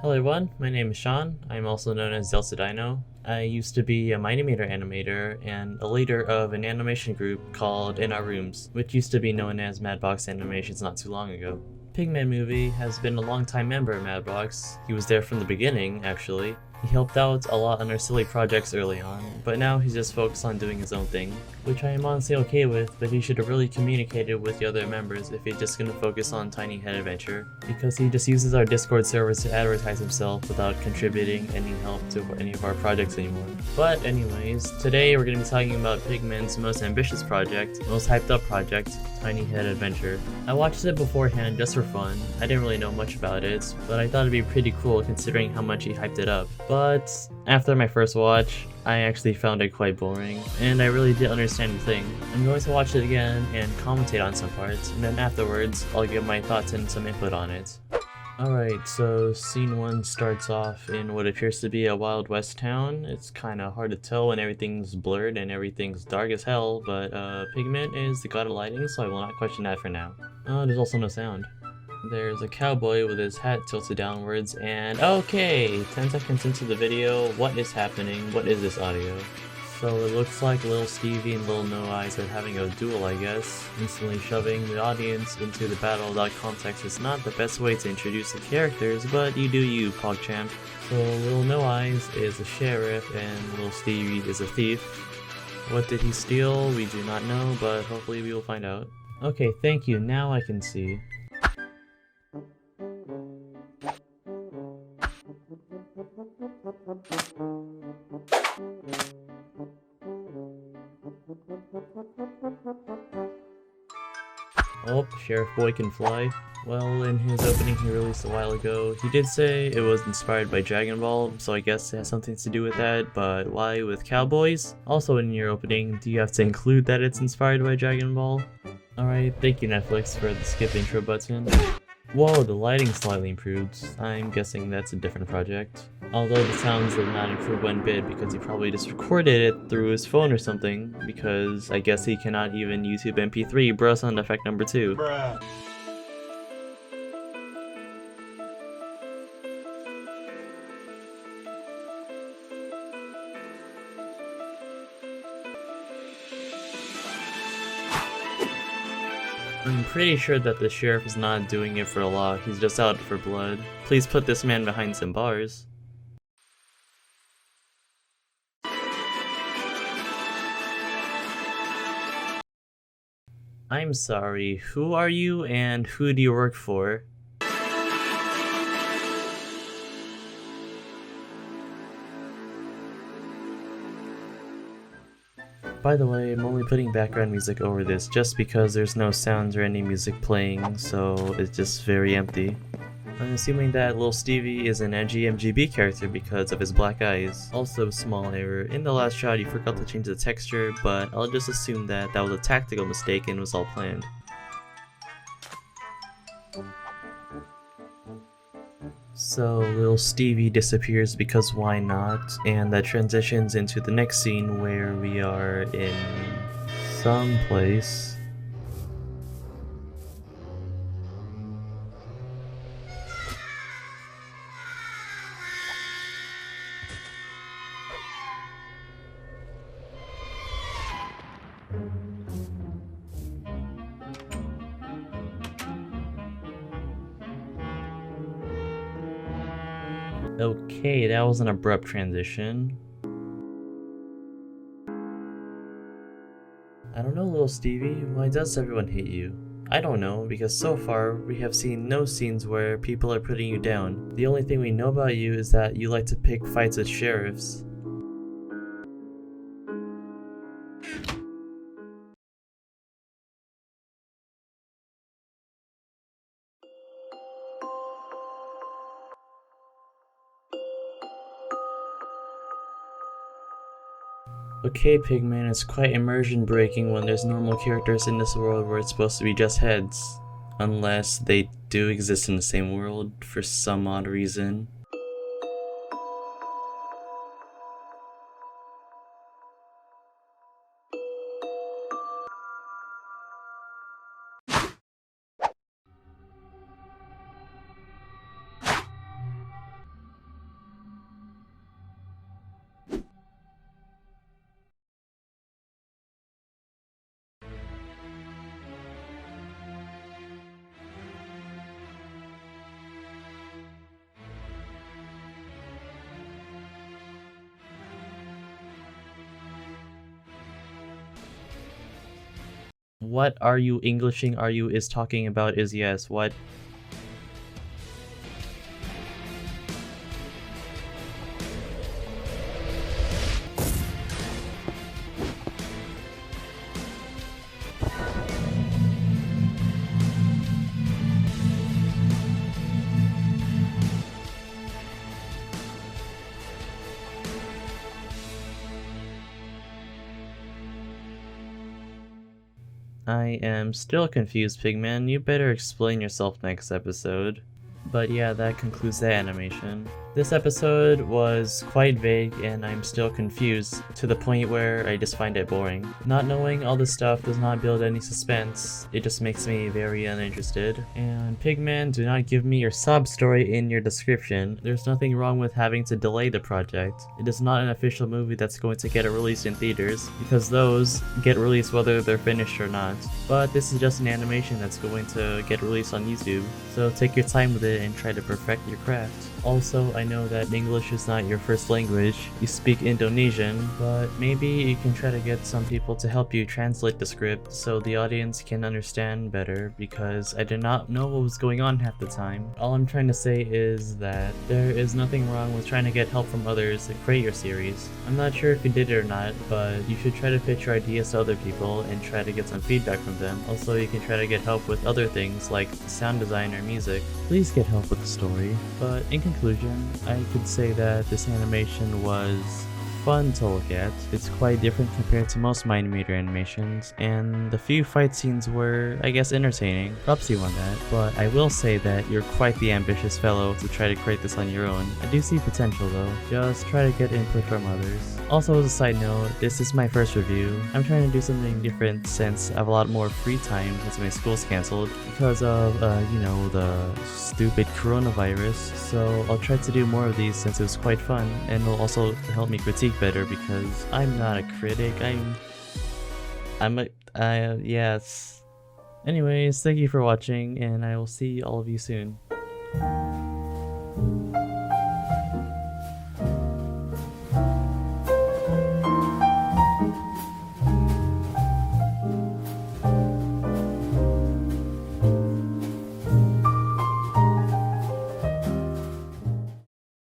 Hello everyone, my name is Sean. I'm also known as DeltaDino. I used to be a mine-imator animator and a leader of an animation group called In Our Rooms, which used to be known as Madbox Animations not too long ago. Pigman Movie has been a long-time member of Madbox. He was there from the beginning, actually. He helped out a lot on our silly projects early on, but now he's just focused on doing his own thing, which I am honestly okay with, but he should have really communicated with the other members if he's just gonna focus on Tiny Head Adventure, because he just uses our Discord servers to advertise himself without contributing any help to any of our projects anymore. But anyways, today we're gonna be talking about Pigman's most ambitious project, most hyped up project, Tiny Head Adventure. I watched it beforehand just for fun. I didn't really know much about it, but I thought it'd be pretty cool considering how much he hyped it up. But after my first watch, I actually found it quite boring, and I really didn't understand the thing. I'm going to watch it again and commentate on some parts, and then afterwards, I'll give my thoughts and some input on it. Alright, so scene 1 starts off in what appears to be a Wild West town. It's kinda hard to tell when everything's blurred and everything's dark as hell, but Pigment is the god of lighting, so I will not question that for now. There's also no sound. There's a cowboy with his hat tilted downwards, and okay, 10 seconds into the video, what is happening? What is this audio? So it looks like Lil Stevie and Lil No Eyes are having a duel, I guess. Instantly shoving the audience into the battle without context is not the best way to introduce the characters, but you do you, PogChamp. So Lil No Eyes is a sheriff and Lil Stevie is a thief. What did he steal? We do not know, but hopefully we will find out. Okay, thank you, now I can see. Oh, Sheriff Boy can fly. Well, in his opening he released a while ago, he did say it was inspired by Dragon Ball, so I guess it has something to do with that, but why with cowboys? Also in your opening, do you have to include that it's inspired by Dragon Ball? Alright, thank you Netflix for the skip intro button. Whoa, the lighting slightly improved. I'm guessing that's a different project. Although the sounds did not improve one bit because he probably just recorded it through his phone or something, because I guess he cannot even YouTube MP3 bro sound effect number 2. Bruh. I'm pretty sure that the sheriff is not doing it for the law, he's just out for blood. Please put this man behind some bars. I'm sorry, who are you and who do you work for? By the way, I'm only putting background music over this just because there's no sounds or any music playing, so it's just very empty. I'm assuming that Lil Stevie is an NGMGB character because of his black eyes. Also, small error, in the last shot you forgot to change the texture, but I'll just assume that that was a tactical mistake and was all planned. So Lil Stevie disappears because why not, and that transitions into the next scene where we are in some place. Okay, that was an abrupt transition. I don't know, Lil Stevie, why does everyone hate you? I don't know, because so far, we have seen no scenes where people are putting you down. The only thing we know about you is that you like to pick fights with sheriffs. Okay, Pigman, it's quite immersion breaking when there's normal characters in this world where it's supposed to be just heads. Unless they do exist in the same world for some odd reason. What are you Englishing are you is talking about is yes. What? I am still confused, Pigman. You better explain yourself next episode. But yeah, that concludes the animation. This episode was quite vague and I'm still confused, to the point where I just find it boring. Not knowing all this stuff does not build any suspense, it just makes me very uninterested. And Pigman, do not give me your sob story in your description. There's nothing wrong with having to delay the project. It is not an official movie that's going to get released in theaters, because those get released whether they're finished or not. But this is just an animation that's going to get released on YouTube, so take your time with it and try to perfect your craft. Also, I know that English is not your first language, you speak Indonesian, but maybe you can try to get some people to help you translate the script so the audience can understand better, because I did not know what was going on half the time. All I'm trying to say is that there is nothing wrong with trying to get help from others to create your series. I'm not sure if you did it or not, but you should try to pitch your ideas to other people and try to get some feedback from them. Also, you can try to get help with other things like sound design or music. Please get help with the story. But in conclusion, I could say that this animation was fun to look at. It's quite different compared to most mine-imator animations, and the few fight scenes were, I guess, entertaining. Props to you on that, but I will say that you're quite the ambitious fellow to try to create this on your own. I do see potential though, just try to get input from others. Also, as a side note, this is my first review. I'm trying to do something different since I have a lot more free time since my school's cancelled because of, you know, the stupid coronavirus. So I'll try to do more of these since it was quite fun, and it'll also help me critique better because I'm not a critic. Yes. Anyways, thank you for watching, and I will see all of you soon.